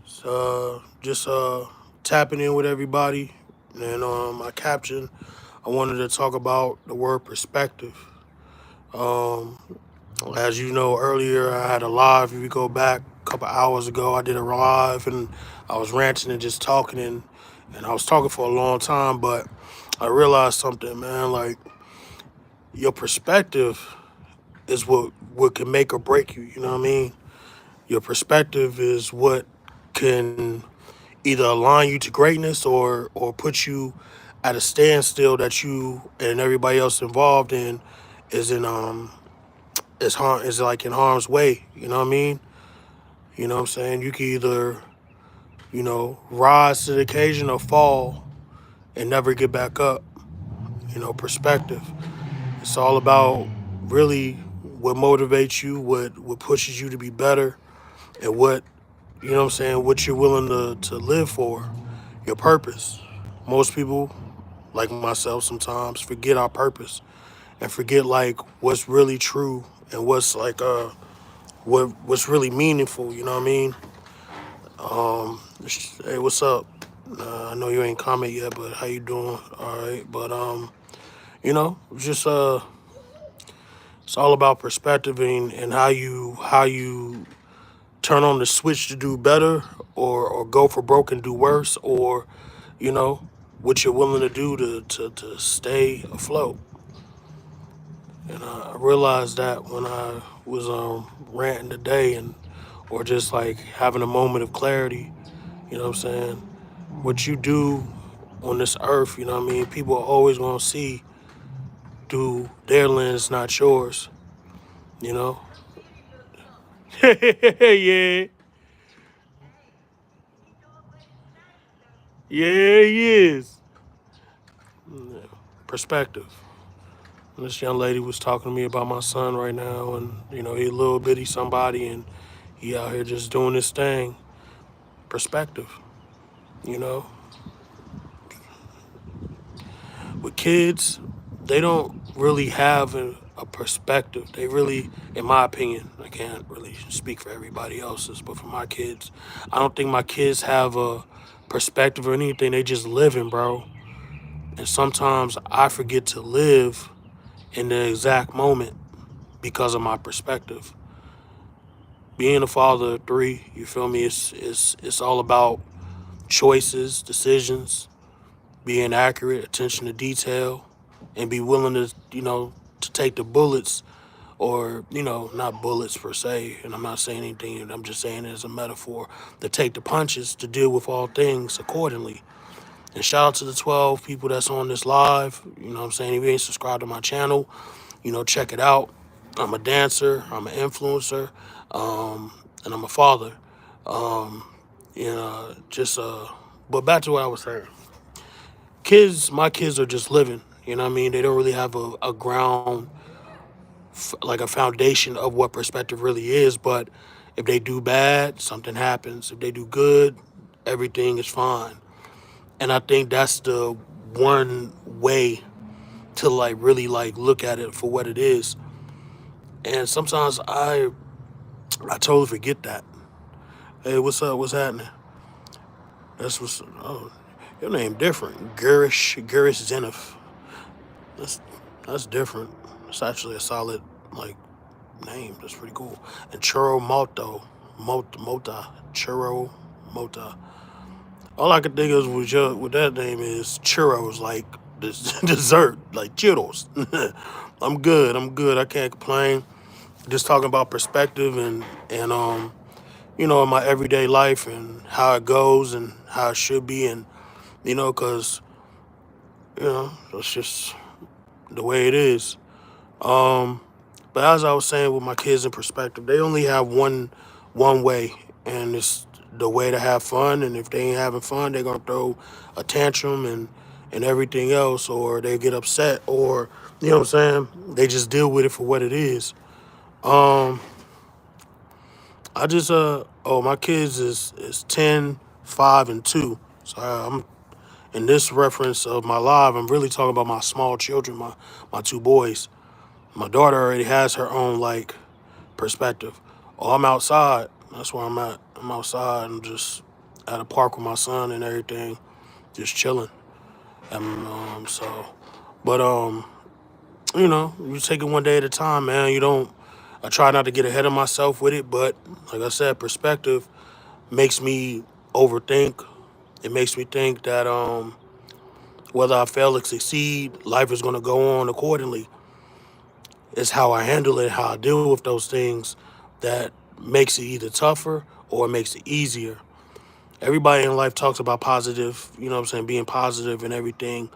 Just tapping in with everybody, and my caption. I wanted to talk about the word perspective. Um, as you know, earlier I had a live. If you go back a couple hours ago, I did a live, and I was ranting and just talking, and I was talking for a long time. But I realized something, man. Like your perspective is what can make or break you. You know what I mean? Your perspective is what can either align you to greatness or put you at a standstill that you and everybody else involved in is in is like in harm's way. You know what I mean? You know what I'm saying? You can either, rise to the occasion or fall and never get back up. Perspective. It's all about really what motivates you, what pushes you to be better, and what what you're willing to live for, your purpose. Most people, like myself, sometimes forget our purpose and forget like what's really true and what's like what's really meaningful. You know what I mean? Hey, what's up? I know you ain't comment yet, but how you doing? All right, but just it's all about perspective and how you turn on the switch to do better or go for broke and do worse or you know what you're willing to do to stay afloat. And I realized that when I was ranting today and or just like having a moment of clarity, you know what I'm saying? What you do on this earth, you know what I mean? People are always gonna see through their lens, not yours, you know? Yeah. Yeah, he is. Perspective. This young lady was talking to me about my son right now, and he a little bitty somebody, and he out here just doing his thing. Perspective, you know. With kids, they don't really have a perspective. They really, in my opinion, I can't really speak for everybody else's, but for my kids, I don't think my kids have a perspective or anything. They just living, bro. And sometimes I forget to live in the exact moment because of my perspective. Being a father of three, you feel me? It's all about choices, decisions, being accurate, attention to detail, and be willing to to take the bullets or not bullets per se. And I'm not saying anything. I'm just saying it as a metaphor to take the punches to deal with all things accordingly. And shout out to the 12 people that's on this live. You know what I'm saying? If you ain't subscribed to my channel, check it out. I'm a dancer, I'm an influencer, and I'm a father. Um, just but back to what I was saying. My kids are just living. You know what I mean? They don't really have a ground, like a foundation of what perspective really is. But if they do bad, something happens. If they do good, everything is fine. And I think that's the one way to like really like look at it for what it is. And sometimes I totally forget that. Hey, what's up? What's happening? That's what's. Oh, your name different. Gurish Zenith. That's that's different. It's actually a solid like name. That's pretty cool. And Churro Mota, Churro Mota. All I could think of with that name is churros, like dessert, like churros. I'm good. I'm good. I can't complain. Just talking about perspective and in my everyday life and how it goes and how it should be and cause it's just the way it is. Um, but as I was saying with my kids in perspective, they only have one way, and it's the way to have fun. And if they ain't having fun, they're gonna throw a tantrum and everything else, or they get upset, or you know what I'm saying. They just deal with it for what it is. Um, I just oh my kids is 10, 5, and 2. So I'm in this reference of my live. I'm really talking about my small children, my two boys. My daughter already has her own like perspective. Oh, I'm outside. That's where I'm at. I'm outside. I'm just at a park with my son and everything, just chilling. So, but you take it one day at a time, man. You don't. I try not to get ahead of myself with it, but like I said, perspective makes me overthink. It makes me think that whether I fail or succeed, life is going to go on accordingly. It's how I handle it, how I deal with those things that makes it either tougher or it makes it easier. Everybody in life talks about positive, what I'm saying, being positive and everything.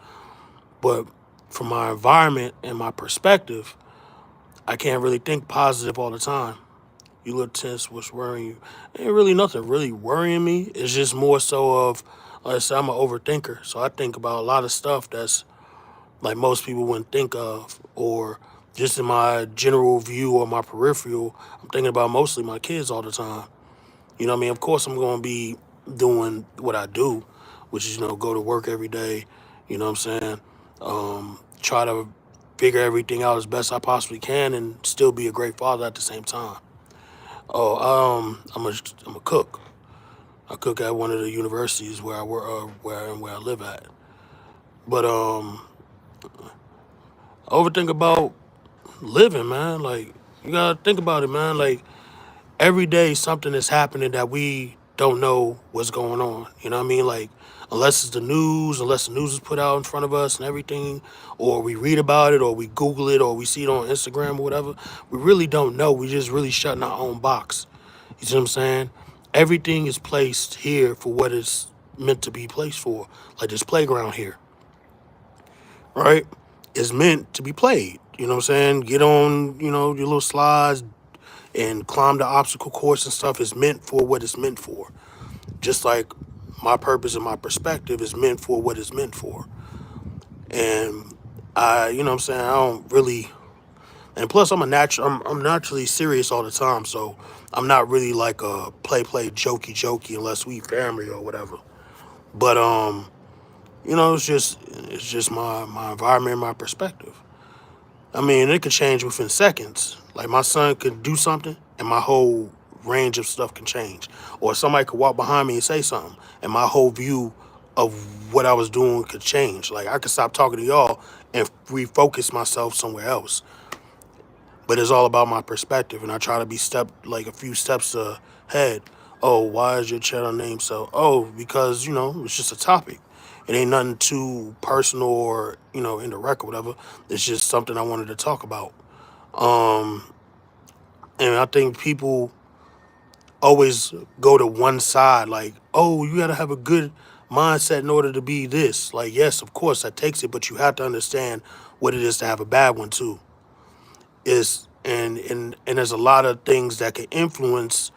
But from my environment and my perspective, I can't really think positive all the time. You look tense, what's worrying you? Ain't really nothing really worrying me. It's just more so of, like I said, I'm an overthinker. So I think about a lot of stuff that's like most people wouldn't think of, or just in my general view or my peripheral, I'm thinking about mostly my kids all the time. You know what I mean? Of course, I'm going to be doing what I do, which is, go to work every day, you know what I'm saying? Try to figure everything out as best I possibly can and still be a great father at the same time. Oh, I'm a cook. I cook at one of the universities where I work, where I live at. But I overthink about living, man. Like, you gotta think about it, man. Like, every day something is happening that we don't know what's going on. You know what I mean? Like, unless the news is put out in front of us and everything, or we read about it, or we Google it, or we see it on Instagram or whatever, we really don't know. We just really shut in our own box. You see what I'm saying? Everything is placed here for what it's meant to be placed for. Like this playground here, right? It's meant to be played. You know what I'm saying? Get on, your little slides and climb the obstacle course and stuff is meant for what it's meant for. Just like my purpose and my perspective is meant for what it's meant for. And you know what I'm saying? I don't really, and plus I'm naturally serious all the time, so I'm not really like a play jokey unless we family or whatever. But it's just my environment and my perspective. I mean, it could change within seconds. Like my son could do something and my whole range of stuff can change. Or somebody could walk behind me and say something and my whole view of what I was doing could change. Like I could stop talking to y'all and refocus myself somewhere else. But it's all about my perspective, and I try to be a few steps ahead. Oh, why is your channel name so? Oh, because it's just a topic. It ain't nothing too personal or indirect or whatever. It's just something I wanted to talk about. Um, and I think people always go to one side, like, oh, you gotta have a good mindset in order to be this. Like, yes, of course, that takes it, but you have to understand what it is to have a bad one too. And there's a lot of things that can influence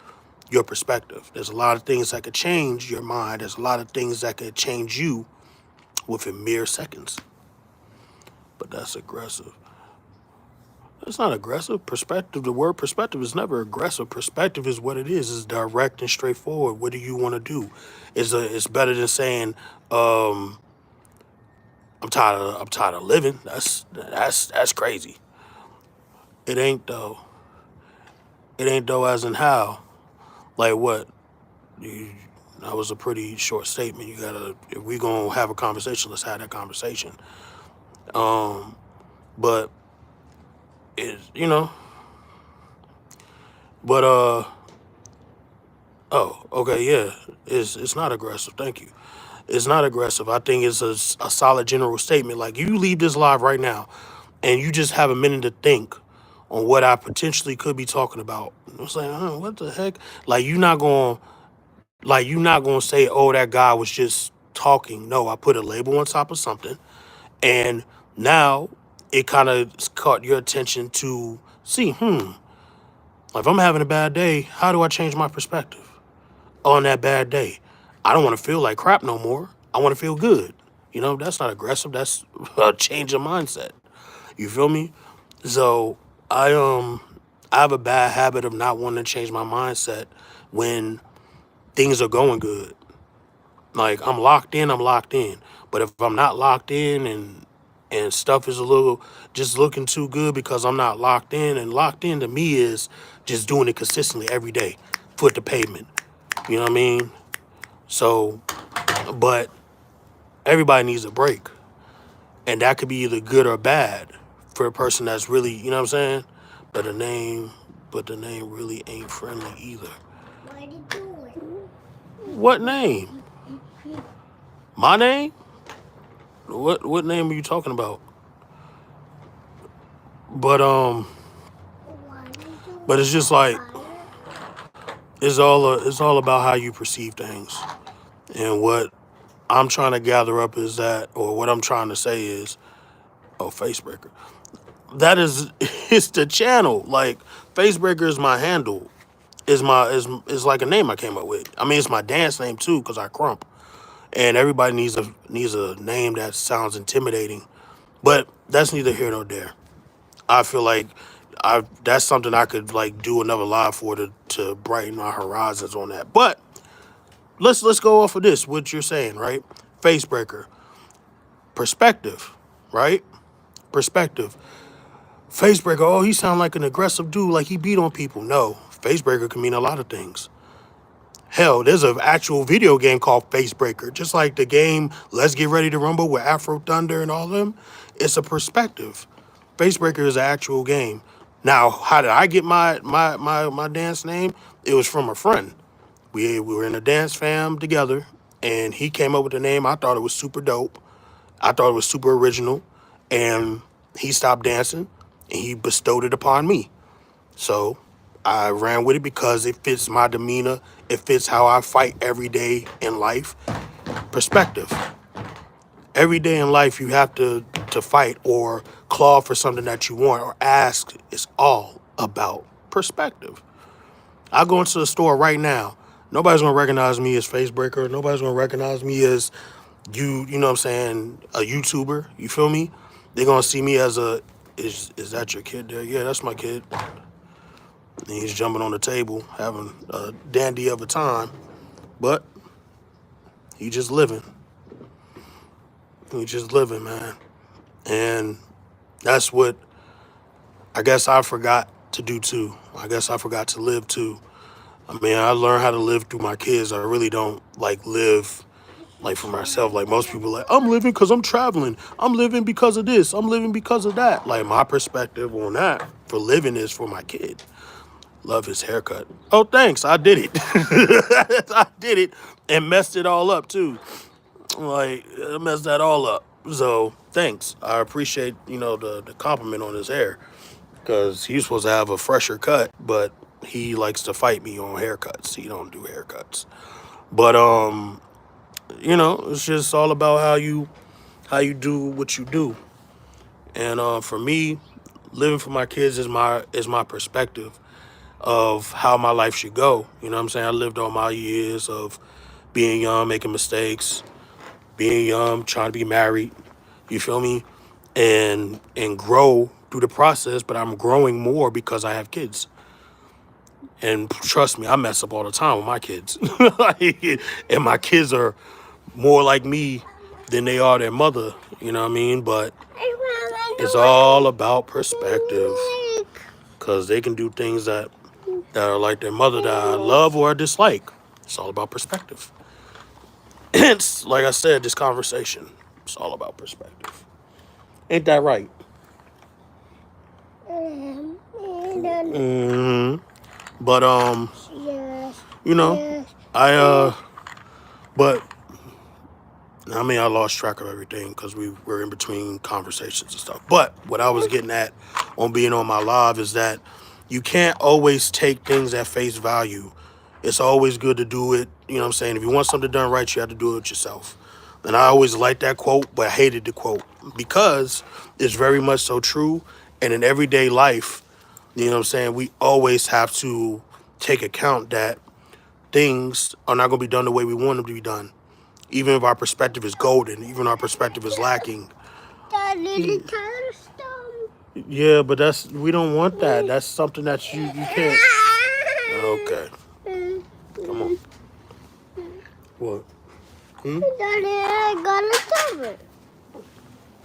your perspective. There's a lot of things that could change your mind. There's a lot of things that could change you within mere seconds. But that's aggressive. It's not aggressive. Perspective, the word perspective is never aggressive. Perspective is what it is. It's direct and straightforward. What do you want to do? It's better than saying, um, I'm tired of living. That's crazy. It ain't though. It ain't though as in how. Like what? You, that was a pretty short statement. You gotta, if we gonna have a conversation, let's have that conversation. Um, but it, but oh, okay, yeah, it's not aggressive. Thank you. It's not aggressive. I think it's a solid general statement. Like you leave this live right now, and you just have a minute to think on what I potentially could be talking about. It's like, what the heck? Like you're not gonna say, oh, that guy was just talking. No, I put a label on top of something, and now it kind of caught your attention to see, if I'm having a bad day, how do I change my perspective on that bad day? I don't want to feel like crap no more. I want to feel good. That's not aggressive. That's a change of mindset. You feel me? So I have a bad habit of not wanting to change my mindset when things are going good. Like I'm locked in, I'm locked in. But if I'm not locked in and stuff is a little just looking too good because I'm not locked in, and locked in to me is just doing it consistently every day, foot to pavement. You know what I mean? So, but everybody needs a break. And that could be either good or bad for a person that's really, you know what I'm saying? But the name, but the name really ain't friendly either. What are you doing? What name? My name? What name are you talking about? But but it's just like it's all about how you perceive things. And what I'm trying to gather up is that, or what I'm trying to say is, oh, Facebreaker. That is, it's the channel. Like Facebreaker is my handle. Is like a name I came up with. I mean, it's my dance name too, cause I crump. And everybody needs a name that sounds intimidating. But that's neither here nor there. I feel like I that's something I could like do another live for to brighten my horizons on that. But let's go off of this. What you're saying, right? Facebreaker, perspective, right? Perspective. Facebreaker. Oh, he sound like an aggressive dude, like he beat on people. No, Facebreaker can mean a lot of things. Hell, there's an actual video game called Facebreaker, just like the game Let's Get Ready to Rumble with Afro Thunder and all of them. It's a perspective. Facebreaker is an actual game. Now, how did I get my dance name? It was from a friend. We were in a dance fam together, and he came up with the name. I thought it was super dope. I thought it was super original, and he stopped dancing, and he bestowed it upon me. So I ran with it because it fits my demeanor. It fits how I fight every day in life. Perspective. Every day in life, you have to fight or claw for something that you want or ask. It's all about perspective. I go into the store right now. Nobody's gonna recognize me as Facebreaker. Nobody's gonna recognize me as you know what I'm saying, a YouTuber. You feel me? They're gonna see me as a is that your kid there? Yeah, that's my kid. And he's jumping on the table, having a dandy of a time. But he just living. He just living, man. And that's what I guess I forgot to do too. I guess I forgot to live too. I mean, I learned how to live through my kids. I really don't like live like for myself. Like most people like, I'm living because I'm traveling. I'm living because of this. I'm living because of that. Like my perspective on that for living is for my kid. Love his haircut. Oh, thanks. I did it. I did it and messed it all up too. Like I messed that all up. So thanks. I appreciate the compliment on his hair because he's supposed to have a fresher cut, but he likes to fight me on haircuts. He don't do haircuts. But it's just all about how you do what you do. And for me, living for my kids is my perspective of how my life should go. You know what I'm saying? I lived all my years of being young, making mistakes, being young, trying to be married. You feel me? And grow through the process, but I'm growing more because I have kids. And trust me, I mess up all the time with my kids. And my kids are more like me than they are their mother. You know what I mean? But it's all about perspective. Because they can do things that are like their mother that I love or dislike. It's all about perspective. Hence, like I said, this conversation, it's all about perspective. Ain't that right? Mm-hmm. But I but I mean I lost track of everything because we were in between conversations and stuff. But what I was getting at on being on my live is that you can't always take things at face value. It's always good to do it, you know what I'm saying? If you want something done right, you have to do it yourself. And I always liked that quote, but I hated the quote because it's very much so true. And in everyday life, you know what I'm saying, we always have to take account that things are not going to be done the way we want them to be done. Even if our perspective is golden, even our perspective is lacking. Yeah, but we don't want that. That's something that you can't. Okay. Come on. What? Daddy, I got a cover.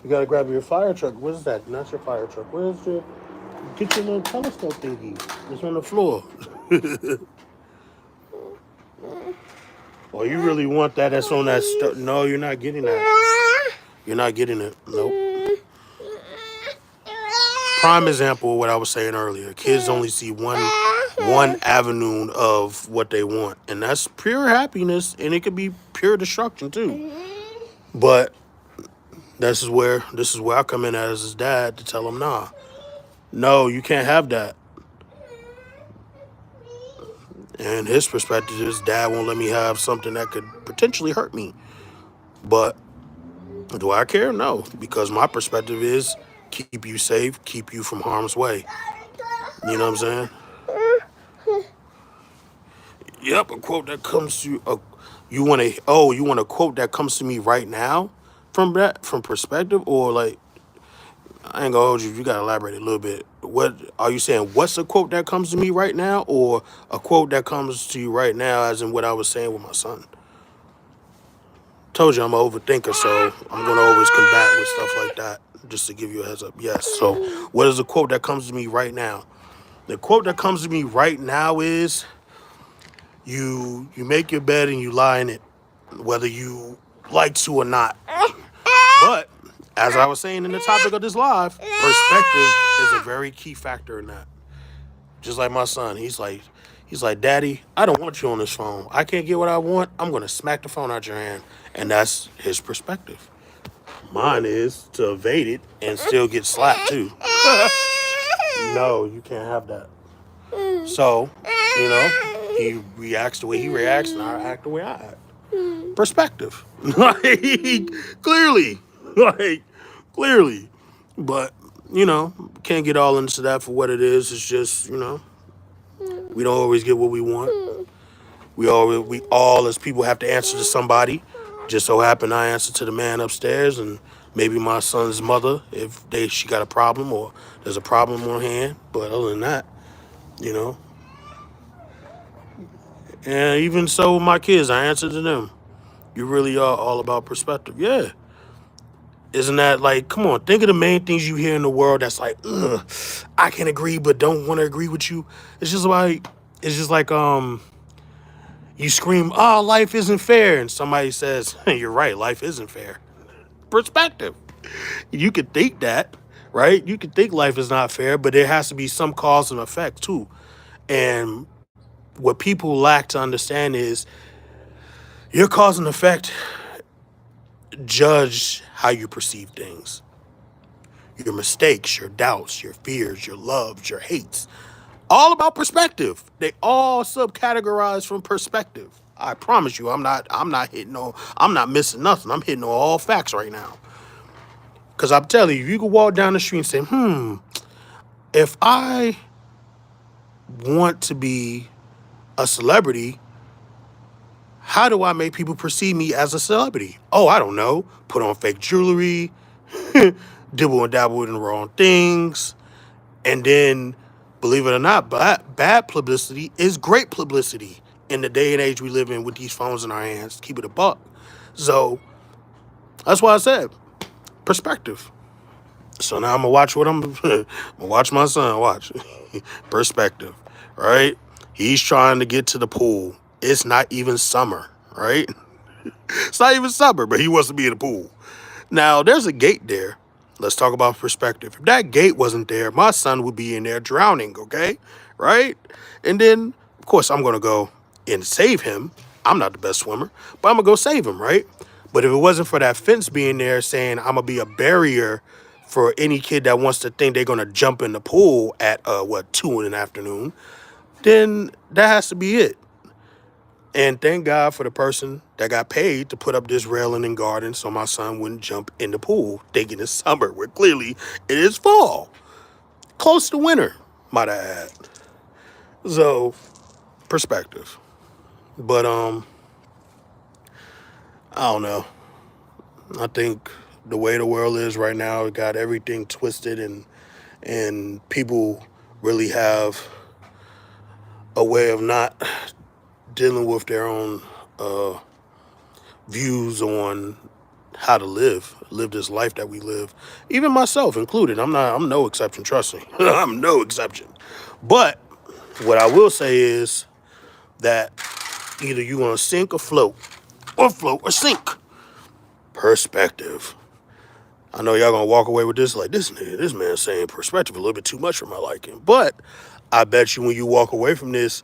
You gotta grab your fire truck. Where's that? Not your fire truck. Where's your... Get your little telescope thingy. It's on the floor. Oh, you really want that? That's on that stuff. No, you're not getting that. You're not getting it. Nope. Prime example of what I was saying earlier. Kids only see one avenue of what they want, and that's pure happiness, and it could be pure destruction too. But this is where I come in as his dad to tell him, nah, no, you can't have that. And his perspective is, dad won't let me have something that could potentially hurt me. But do I care? No, because my perspective is keep you safe, keep you from harm's way. You know what I'm saying? Yep, a quote that comes to you want a quote that comes to me right now from perspective, or like, I ain't gonna hold you. You gotta elaborate a little bit. What are you saying? What's a quote that comes to me right now, or a quote that comes to you right now, as in what I was saying with my son? Told you I'm an overthinker, so I'm gonna always combat with stuff like that. Just to give you a heads up. Yes. So, what is a quote that comes to me right now? The quote that comes to me right now is, you make your bed and you lie in it, whether you like to or not. But as I was saying in the topic of this live, perspective is a very key factor in that. Just like my son, he's like, Daddy, I don't want you on this phone. I can't get what I want. I'm gonna smack the phone out your hand, and that's his perspective. Mine is to evade it and still get slapped too. No, you can't have that. So, he reacts the way he reacts, and I act the way I act. Perspective. Like, clearly. Like, clearly. But, can't get all into that for what it is. It's just, we don't always get what we want. We all as people have to answer to somebody. Just so happen I answer to the man upstairs, and maybe my son's mother if she got a problem or there's a problem on hand. But other than that, you know. And even so with my kids, I answer to them. You really are all about perspective. Yeah. Isn't that like, come on, think of the main things you hear in the world that's like, ugh, I can agree but don't want to agree with you. It's just like you scream, oh, life isn't fair, and somebody says, hey, you're right, life isn't fair. Perspective. You could think that, right? You could think life is not fair, but there has to be some cause and effect too. And what people lack to understand is your cause and effect judge how you perceive things. Your mistakes, your doubts, your fears, your loves, your hates. All about perspective. They all subcategorize from perspective. I promise you, I'm not missing nothing. I'm hitting on all facts right now. Cause I'm telling you, you can walk down the street and say, if I want to be a celebrity, how do I make people perceive me as a celebrity? Oh, I don't know. Put on fake jewelry, dibble and dabble in the wrong things, and then, believe it or not, bad publicity is great publicity in the day and age we live in with these phones in our hands. Keep it a buck. So that's why I said perspective. So now I'm gonna watch I'm gonna watch my son watch. Perspective, right? He's trying to get to the pool. It's not even summer, right? It's not even summer, but he wants to be in the pool. Now, there's a gate there. Let's talk about perspective. If that gate wasn't there, my son would be in there drowning, okay? Right? And then, of course, I'm going to go and save him. I'm not the best swimmer, but I'm going to go save him, right? But if it wasn't for that fence being there saying I'm going to be a barrier for any kid that wants to think they're going to jump in the pool at, 2 in the afternoon, then that has to be it. And thank God for the person that got paid to put up this railing and garden so my son wouldn't jump in the pool thinking it's summer, where clearly it is fall. Close to winter, might I add. So, perspective. But, I don't know. I think the way the world is right now, it got everything twisted, and people really have a way of not dealing with their own views on how to live this life that we live. Even myself included. I'm no exception, trust me. I'm no exception. But what I will say is that Either you gonna sink or float or sink. Perspective. I know y'all gonna walk away with this like this man saying perspective a little bit too much for my liking. But I bet you when you walk away from this,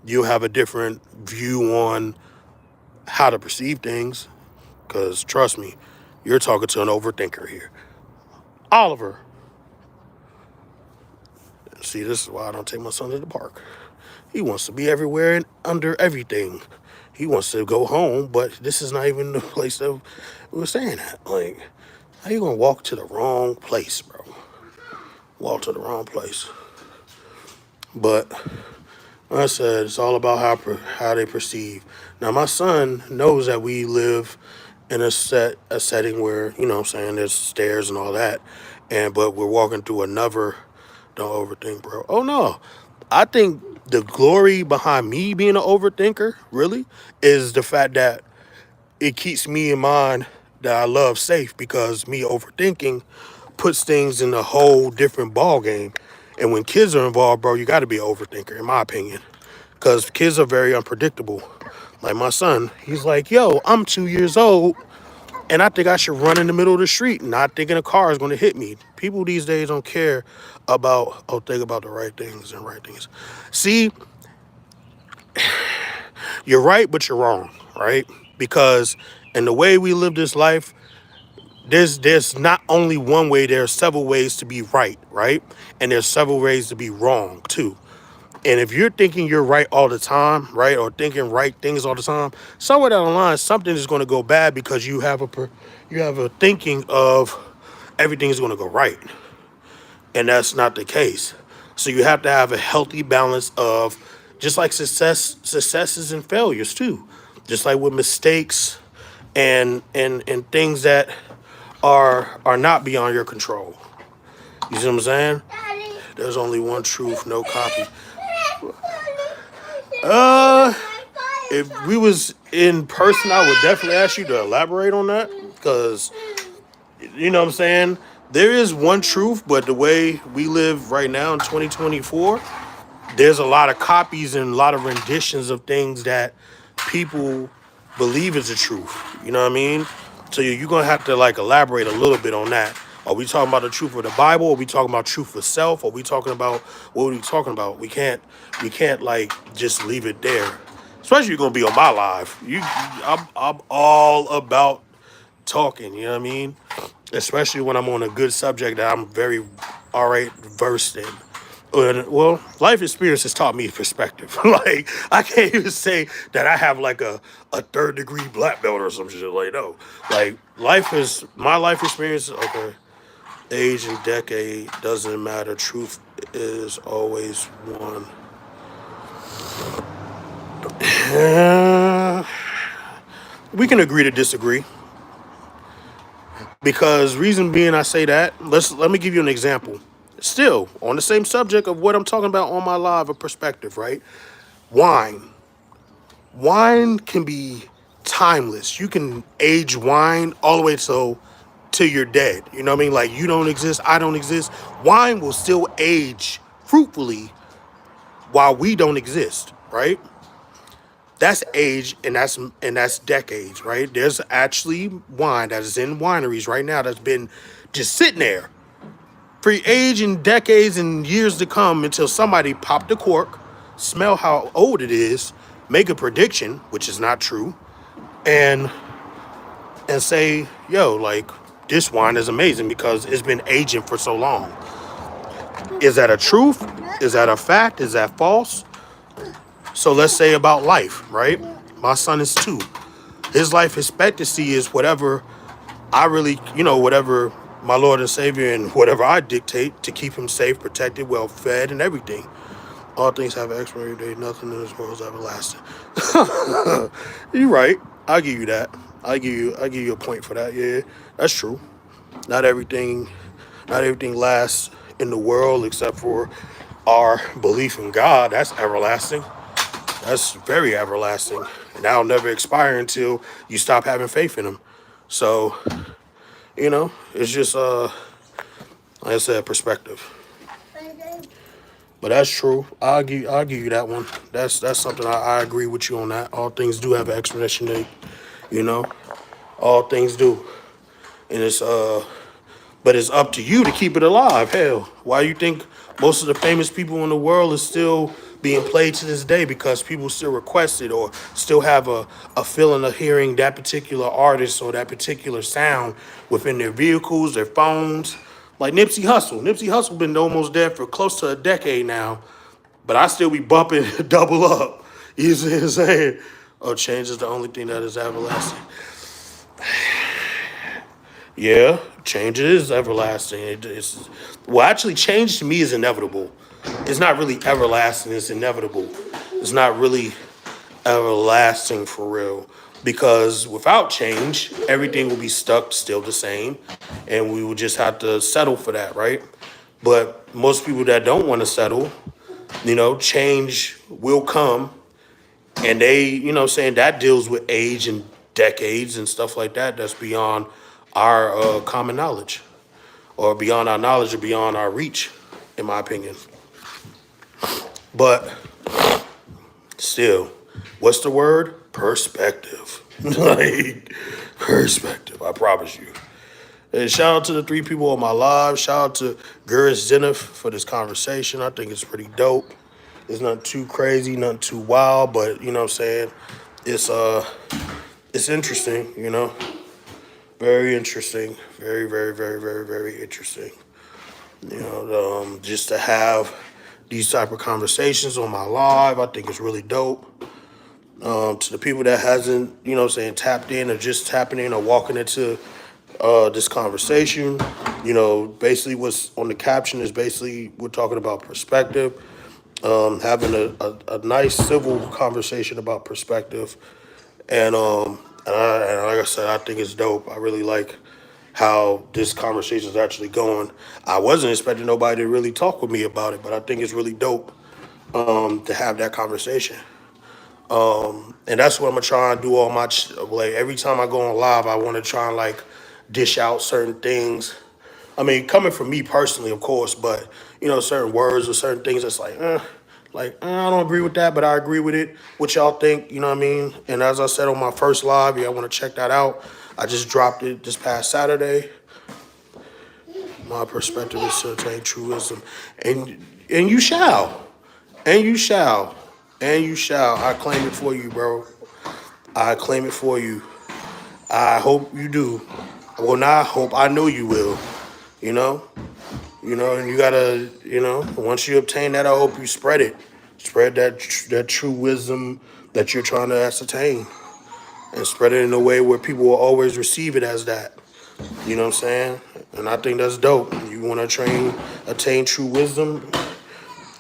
you'll have a different view on how to perceive things. Cause trust me, you're talking to an overthinker here. Oliver. See, this is why I don't take my son to the park. He wants to be everywhere and under everything. He wants to go home, but this is not even the place that we were staying at. Like, how you gonna walk to the wrong place, bro? Walk to the wrong place. But like I said, it's all about how they perceive. Now, my son knows that we live in a setting where, you know what I'm saying, there's stairs and all that. But we're walking through another. Don't overthink, bro. Oh no. I think the glory behind me being an overthinker, really, is the fact that it keeps me in mind that I love safe, because me overthinking puts things in a whole different ball game. And when kids are involved, bro, you got to be an overthinker, in my opinion, because kids are very unpredictable. Like my son, he's like, yo, I'm 2 years old and I think I should run in the middle of the street, not thinking a car is going to hit me. People these days don't care about, think about the right things and right things. See, you're right, but you're wrong, right? Because in the way we live this life, there's not only one way, there are several ways to be right, right? And there's several ways to be wrong too. And if you're thinking you're right all the time, right, or thinking right things all the time, somewhere down the line, something is going to go bad because you have a thinking of everything is going to go right, and that's not the case. So you have to have a healthy balance of, just like successes and failures too, just like with mistakes and things that are not beyond your control. You see what I'm saying? There's only one truth, no copy. Uh, if we was in person, I would definitely ask you to elaborate on that, because you know what I'm saying. There is one truth, but the way we live right now in 2024, there's a lot of copies and a lot of renditions of things that people believe is the truth. You know what I mean? So you're gonna have to like elaborate a little bit on that. Are we talking about the truth of the Bible? Are we talking about truth of self? Are we talking about, what are we talking about? We can't like just leave it there. Especially if you're gonna be on my live. I'm all about talking. You know what I mean? Especially when I'm on a good subject that I'm very all right versed in. Well, life experience has taught me perspective. Like, I can't even say that I have like a third degree black belt or some shit. Like, no. Like, my life experience, okay. Age and decade doesn't matter. Truth is always one. Uh, we can agree to disagree. Because reason being I say that, let me give you an example. Still, on the same subject of what I'm talking about on my live of perspective, right? Wine. Wine can be timeless. You can age wine all the way till you're dead. You know what I mean? Like, you don't exist, I don't exist. Wine will still age fruitfully while we don't exist, right? That's age, and that's decades, right? There's actually wine that is in wineries right now that's been just sitting there for age and decades and years to come, until somebody pop the cork, smell how old it is, make a prediction, which is not true, and say, yo, like, this wine is amazing because it's been aging for so long. Is that a truth? Is that a fact? Is that false? So let's say about life, right? My son is 2. His life expectancy is whatever I really, whatever my Lord and Savior and whatever I dictate to keep him safe, protected, well fed, and everything. All things have an expiry date. Nothing in this world is everlasting. You're right. I'll give you that. I'll give you a point for that. Yeah, that's true. Not everything, not everything lasts in the world except for our belief in God. That's everlasting. That's very everlasting. And that'll never expire until you stop having faith in him. So, it's just like I said, perspective. But that's true. I'll give you that one. That's something I agree with you on that. All things do have an expiration date, you know. All things do, and but it's up to you to keep it alive. Hell, why you think most of the famous people in the world is still being played to this day? Because people still request it or still have a feeling of hearing that particular artist or that particular sound within their vehicles, their phones. Like Nipsey Hussle. Nipsey Hussle been almost dead for close to a decade now, but I still be bumping double up. You see what I'm saying? Oh, change is the only thing that is everlasting. Yeah, change is everlasting. It's well, actually, change to me is inevitable. It's not really everlasting. It's inevitable. It's not really everlasting for real. Because without change, everything will be stuck still the same, and we will just have to settle for that, right? But most people that don't want to settle, change will come, and they, saying that deals with age and decades and stuff like that. That's beyond our common knowledge, or beyond our knowledge, or beyond our reach, in my opinion. But still, what's the word? Perspective. Like, perspective, I promise you. And shout out to the three people on my live. Shout out to Gurus Zenith for this conversation. I think it's pretty dope. It's not too crazy, not too wild, but you know what I'm saying? It's interesting, Very interesting. Very, very, very, very, very interesting. Just to have these type of conversations on my live, I think it's really dope. To the people that hasn't, tapped in or just tapping in or walking into this conversation, basically what's on the caption is basically we're talking about perspective, having a nice civil conversation about perspective, and like I said, I think it's dope. I really like how this conversation is actually going. I wasn't expecting nobody to really talk with me about it, but I think it's really dope to have that conversation. And that's what I'm gonna try and do all my like every time I go on live, I want to try and like dish out certain things. I mean, coming from me personally, of course, but certain words or certain things that's I don't agree with that, but I agree with it. What y'all think, you know what I mean? And as I said on my first live, yeah, I want to check that out. I just dropped it this past Saturday. My perspective is to attain truism, and you shall, and you shall, and you shall. I claim it for you, bro. I claim it for you. I hope you do. Well, not hope. I know you will. You know. And you gotta. Once you obtain that, I hope you spread it. Spread that true wisdom that you're trying to ascertain, and spread it in a way where people will always receive it as that. You know what I'm saying? And I think that's dope. You want to attain true wisdom,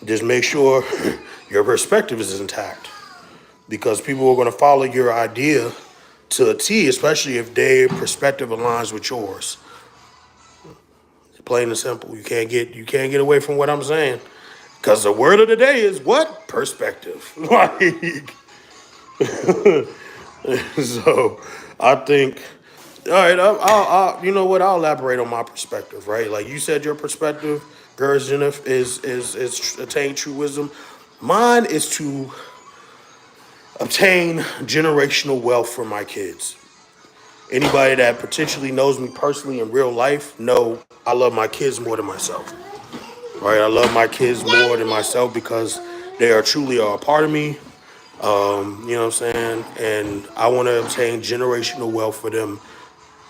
just make sure your perspective is intact. Because people are going to follow your idea to a T, especially if their perspective aligns with yours. Plain and simple. You can't get away from what I'm saying. Because the word of the day is what? Perspective. Like, so I think, all right, you know what? I'll elaborate on my perspective, right? Like you said, your perspective, Gurus Zenith, is attain true wisdom. Mine is to obtain generational wealth for my kids. Anybody that potentially knows me personally in real life know I love my kids more than myself. Right? I love my kids more than myself because they are truly a part of me. You know what I'm saying? And I want to obtain generational wealth for them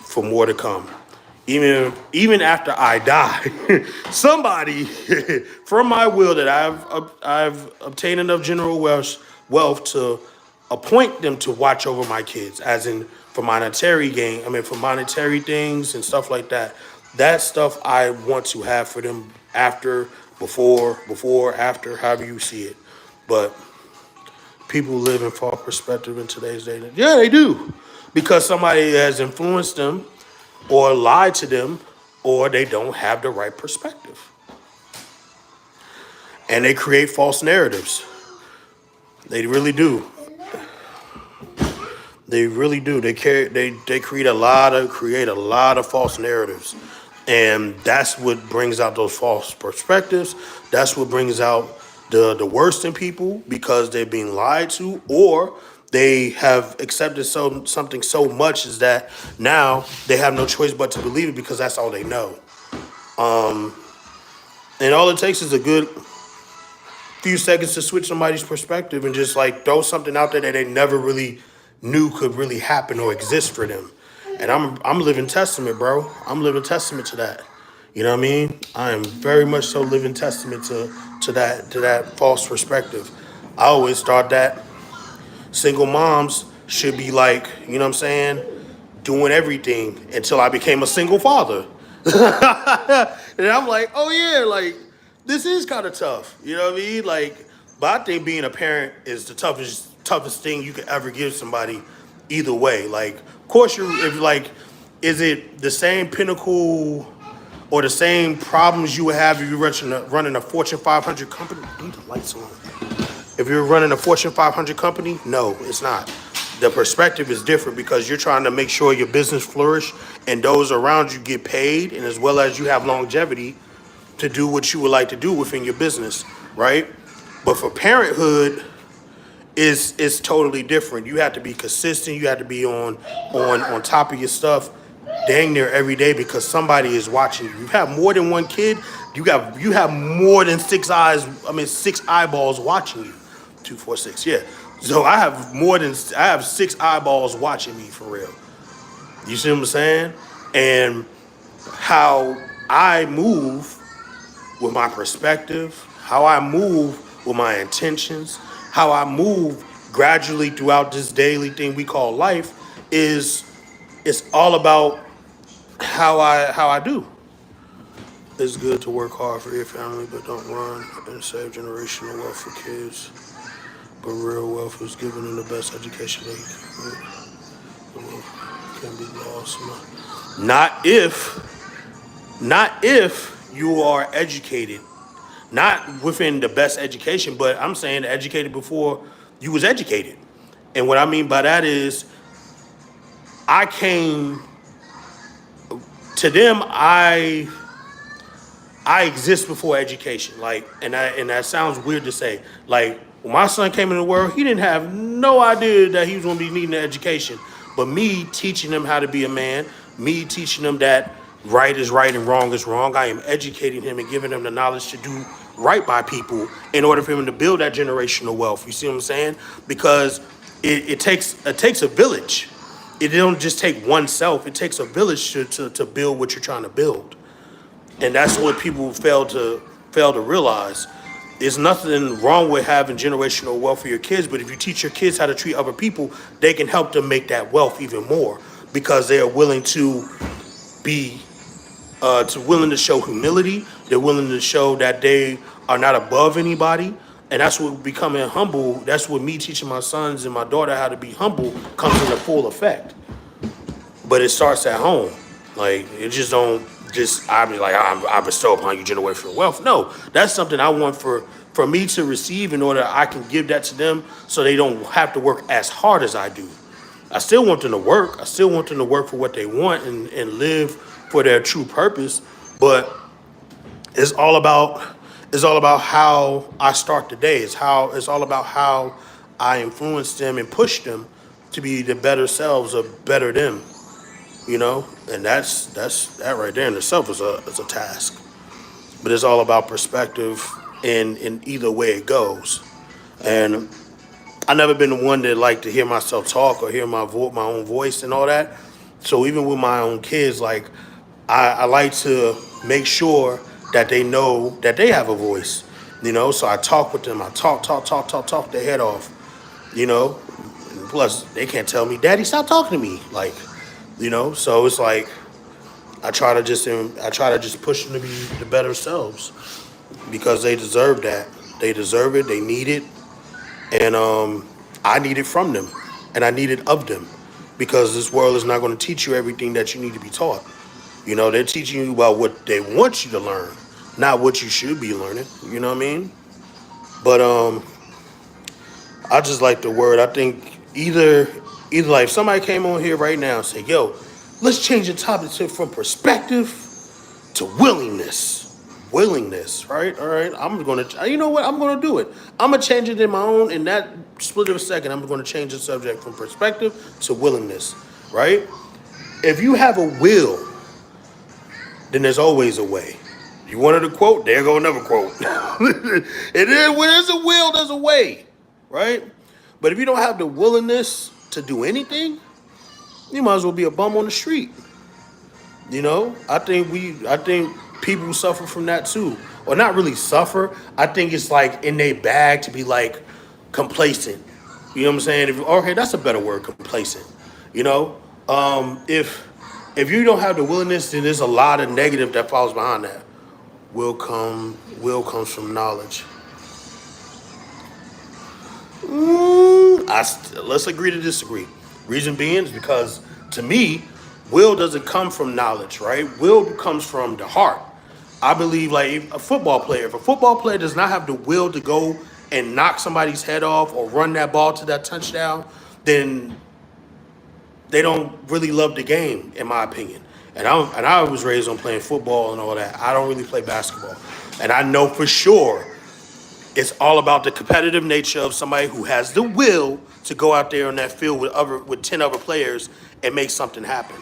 for more to come. Even after I die, somebody from my will that I've obtained enough general wealth to appoint them to watch over my kids, as in for monetary gain. I mean, for monetary things and stuff like that. That stuff I want to have for them after, before, after, however you see it. But people live in false perspective in today's day. Yeah, they do, because somebody has influenced them or lied to them, or they don't have the right perspective. And they create false narratives. They really do. They really do. They create a lot of false narratives. And that's what brings out those false perspectives. That's what brings out the worst in people because they're being lied to, or they have accepted something so much is that now they have no choice but to believe it because that's all they know. And all it takes is a good few seconds to switch somebody's perspective and just like throw something out there that they never really knew could really happen or exist for them. And I'm living testament, bro. I'm living testament to that. You know what I mean? I am very much so living testament to that false perspective. I always thought that single moms should be like, you know what I'm saying, doing everything until I became a single father. And I'm like, oh yeah, like this is kind of tough. You know what I mean? Like, but I think being a parent is the toughest thing you could ever give somebody. Either way, like, of course, if like, is it the same pinnacle or the same problems you would have if you're running a Fortune 500 company? I need the lights on. If you're running a Fortune 500 company, no, it's not. The perspective is different because you're trying to make sure your business flourish and those around you get paid, and as well as you have longevity to do what you would like to do within your business, right? But for parenthood, is totally different. You have to be consistent. You have to be on top of your stuff, dang near every day because somebody is watching you. You have more than one kid. You have more than six eyes. I mean, six eyeballs watching you. 2, 4, 6. Yeah. So I have six eyeballs watching me for real. You see what I'm saying? And how I move with my perspective, how I move with my intentions, how I move gradually throughout this daily thing we call life is it's all about how I do. It's good to work hard for your family, but don't run and save generational wealth for kids. But real wealth is giving them the best education can be lost. Not if you are educated, not within the best education, but I'm saying educated before you was educated. And what I mean by that is I came to them, I exist before education. Like, and that sounds weird to say. Like, when my son came into the world, he didn't have no idea that he was going to be needing an education. But me teaching him how to be a man, me teaching him that right is right and wrong is wrong, I am educating him and giving him the knowledge to do right by people in order for him to build that generational wealth. You see what I'm saying? Because it takes a village. It don't just take oneself. It takes a village to build what you're trying to build. And that's what people fail to realize. There's nothing wrong with having generational wealth for your kids, but if you teach your kids how to treat other people, they can help them make that wealth even more because they are willing to be willing to show humility. They're willing to show that they are not above anybody. And that's what becoming humble, that's what me teaching my sons and my daughter how to be humble comes into full effect. But it starts at home. Like, it just don't just I be like I bestow upon you generational wealth. No, that's something I want for me to receive in order I can give that to them so they don't have to work as hard as I do. I still want them to work. I still want them to work for what they want and live for their true purpose. But it's all about how I start the day. It's all about how I influence them and push them to be the better selves of better them. And that's that right there in itself is a task. But it's all about perspective in either way it goes. And I never been the one that like to hear myself talk or hear my own voice and all that. So even with my own kids, like I like to make sure that they know that they have a voice. So I talk with them. I talk their head off. And plus they can't tell me, Daddy, stop talking to me. Like, so it's like I try to just push them to be the better selves because they deserve that. They deserve it. They need it, and I need it from them, and I need it of them, because this world is not going to teach you everything that you need to be taught. They're teaching you about what they want you to learn, not what you should be learning. You know what I mean? But I just like the word. I think either like if somebody came on here right now and say, "Yo, let's change the topic from perspective to willingness." willingness, right? All right, you know what? I'm gonna do it. I'm gonna change it in my own, in that split of a second, I'm gonna change the subject from perspective to willingness, right? If you have a will, then there's always a way. You wanted a quote? There go another quote. It is when there's a will, there's a way, right? But if you don't have the willingness to do anything, you might as well be a bum on the street. I think people suffer from that too. Or not really suffer. I think it's like in their bag to be like complacent. You know what I'm saying? Okay, that's a better word, complacent. You know, if you don't have the willingness, then there's a lot of negative that follows behind that. Will comes from knowledge. Let's agree to disagree. Reason being is because to me, will doesn't come from knowledge, right? Will comes from the heart. I believe like if a football player does not have the will to go and knock somebody's head off or run that ball to that touchdown, then they don't really love the game, in my opinion. And I was raised on playing football and all that. I don't really play basketball, and I know for sure it's all about the competitive nature of somebody who has the will to go out there on that field with 10 other players and make something happen.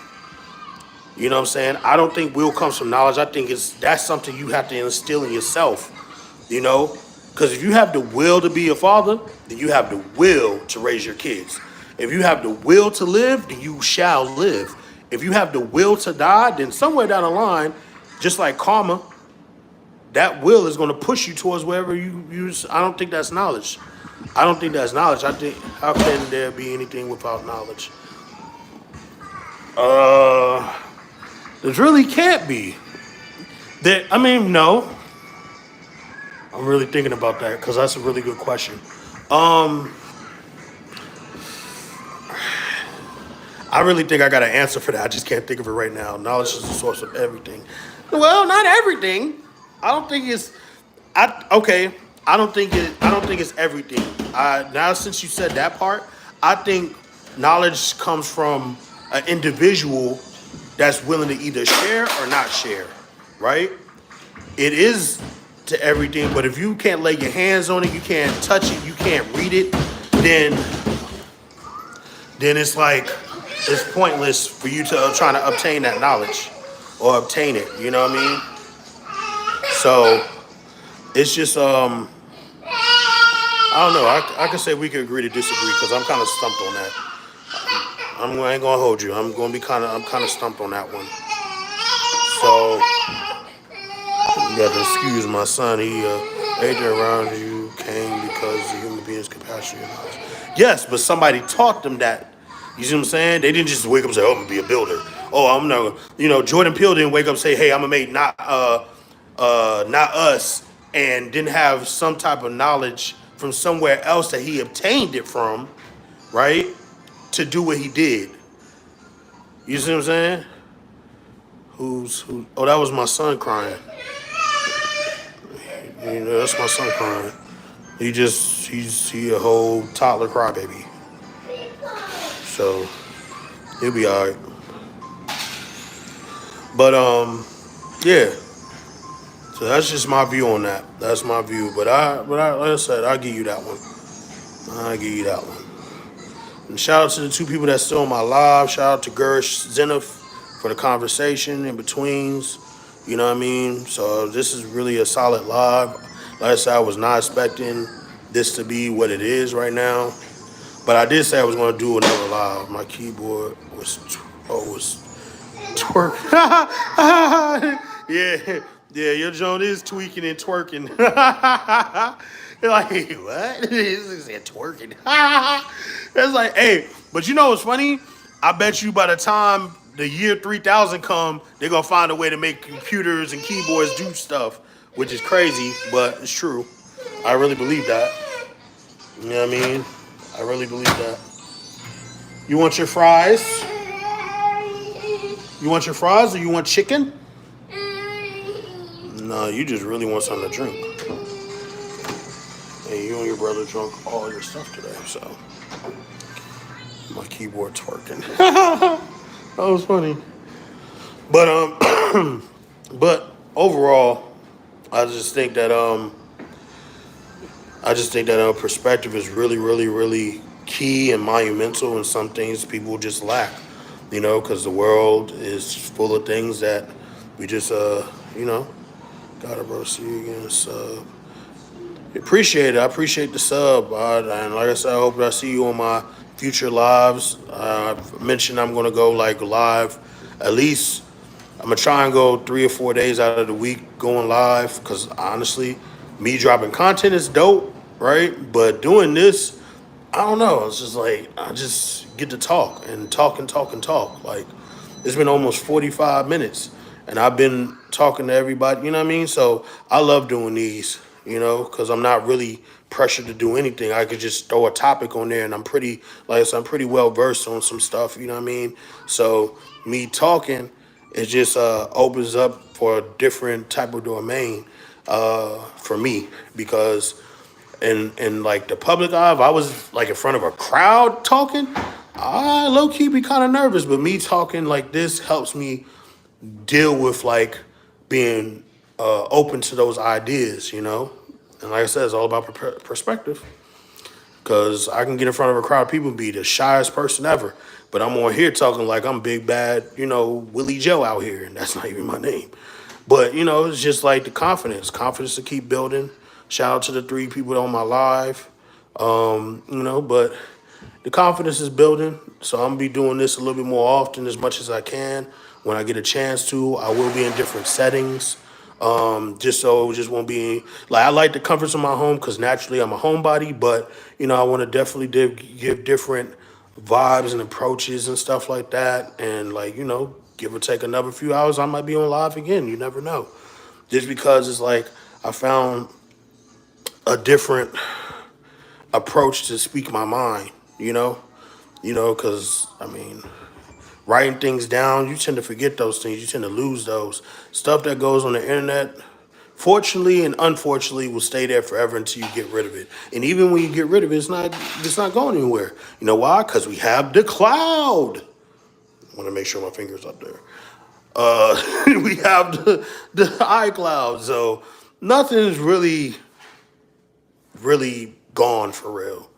You know what I'm saying? I don't think will comes from knowledge. I think that's something you have to instill in yourself. You know, because if you have the will to be a father, then you have the will to raise your kids. If you have the will to live, then you shall live. If you have the will to die, then somewhere down the line, just like karma, that will is going to push you towards wherever you use. I don't think that's knowledge. I don't think that's knowledge. I think, how can there be anything without knowledge? There really can't be. No. I'm really thinking about that because that's a really good question. I really think I got an answer for that. I just can't think of it right now. Knowledge is the source of everything. Well, not everything. I don't think it's. Okay. I don't think it. I don't think it's everything. Now since you said that part, I think knowledge comes from an individual that's willing to either share or not share, right? It is to everything, but if you can't lay your hands on it, you can't touch it, you can't read it, then it's like it's pointless for you to try to obtain that knowledge or obtain it. You know what I mean? So it's just I don't know. I could say we could agree to disagree because I'm kind of stumped on that. I ain't gonna hold you. I'm kind of stumped on that one. So you got to excuse my son. He everything around you came because the human being's compassionate. Yes, but somebody taught them that. You see what I'm saying? They didn't just wake up and say, "Oh, I'm gonna be a builder." Oh, I'm not. Jordan Peele didn't wake up and say, "Hey, I'm gonna make not us," and didn't have some type of knowledge from somewhere else that he obtained it from, right? To do what he did. You see what I'm saying? Who? Oh, that was my son crying. That's my son crying. He a whole toddler crybaby. So he'll be alright. But yeah. So that's just my view on that. That's my view. But like I said, I'll give you that one. I'll give you that one. And shout out to the two people that's still on my live. Shout out to Gersh Zenith for the conversation in betweens. You know what I mean? So this is really a solid live. Like I said, I was not expecting this to be what it is right now. But I did say I was going to do another live. My keyboard was twerk. Yeah, your Joan is tweaking and twerking. You're like, hey, what? This is twerking. It's like, hey, but you know what's funny? I bet you by the time the year 3000 come, they're going to find a way to make computers and keyboards do stuff, which is crazy, but it's true. I really believe that. You know what I mean? I really believe that. You want your fries? You want your fries or you want chicken? No, you just really want something to drink. And you and your brother drunk all your stuff today, so. My keyboard twerking. That was funny. But but overall, I just think that perspective is really, really, really key and monumental, and some things people just lack. Because the world is full of things that we just you know, gotta bro, see you again. So appreciate it. I appreciate the sub, and like I said, I hope I see you on my future lives. I mentioned I'm gonna go like live at least. I'm gonna try and go 3 or 4 days out of the week going live because honestly, me dropping content is dope, right? But doing this, I don't know. It's just like I just get to talk and talk and talk and talk. Like it's been almost 45 minutes, and I've been talking to everybody. You know what I mean? So I love doing these. Because I'm not really pressured to do anything. I could just throw a topic on there, and I'm pretty, like I said, I'm pretty well versed on some stuff. You know what I mean? So me talking, it just opens up for a different type of domain for me because in like the public eye, if I was like in front of a crowd talking, I low key be kind of nervous. But me talking like this helps me deal with like being open to those ideas. And like I said, it's all about perspective. Because I can get in front of a crowd of people and be the shyest person ever. But I'm on here talking like I'm big bad, Willie Joe out here. And that's not even my name. But, it's just like the confidence. Confidence to keep building. Shout out to the 3 people on my live. But the confidence is building. So I'm gonna be doing this a little bit more often as much as I can. When I get a chance to, I will be in different settings. Just so it just won't be like I like the comforts of my home because naturally I'm a homebody, but I want to definitely give different vibes and approaches and stuff like that, and like give or take another few hours, I might be on live again. You never know. Just because it's like I found a different approach to speak my mind. Because I mean, writing things down, you tend to forget those things. You tend to lose those stuff that goes on the internet. Fortunately and unfortunately, will stay there forever until you get rid of it. And even when you get rid of it, it's not going anywhere. You know why? Because we have the cloud. I want to make sure my finger's up there. We have the iCloud, so nothing's really gone for real.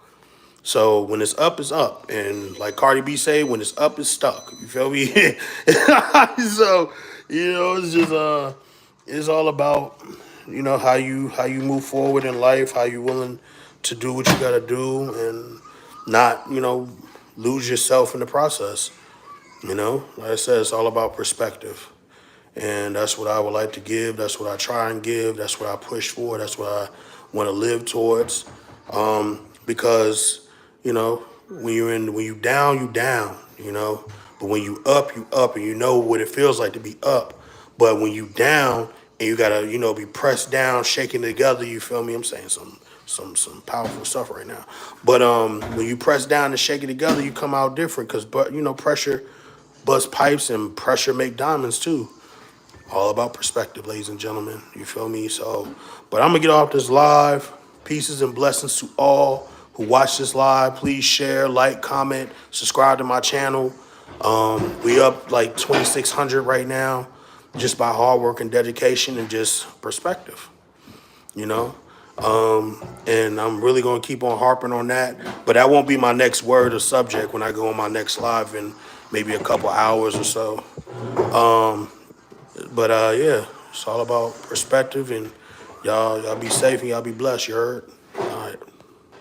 So when it's up, it's up, and like Cardi B say, when it's up, it's stuck. You feel me? So it's just it's all about how you move forward in life, how you willing to do what you got to do, and not lose yourself in the process. Like I said, it's all about perspective. And that's what I would like to give. That's what I try and give. That's what I push for. That's what I want to live towards. Because, when you down, you down. But when you up, and you know what it feels like to be up. But when you down and you gotta, be pressed down, shaking together, you feel me? I'm saying some powerful stuff right now. But when you press down and shake it together, you come out different because pressure bust pipes and pressure make diamonds too. All about perspective, ladies and gentlemen. You feel me? So, but I'm gonna get off this live. Pieces and blessings to all who watch this live. Please share, like, comment, subscribe to my channel. We up like 2,600 right now, just by hard work and dedication and just perspective. You know, and I'm really gonna keep on harping on that. But that won't be my next word or subject when I go on my next live in maybe a couple hours or so. But yeah, it's all about perspective, and y'all be safe and y'all be blessed. You heard?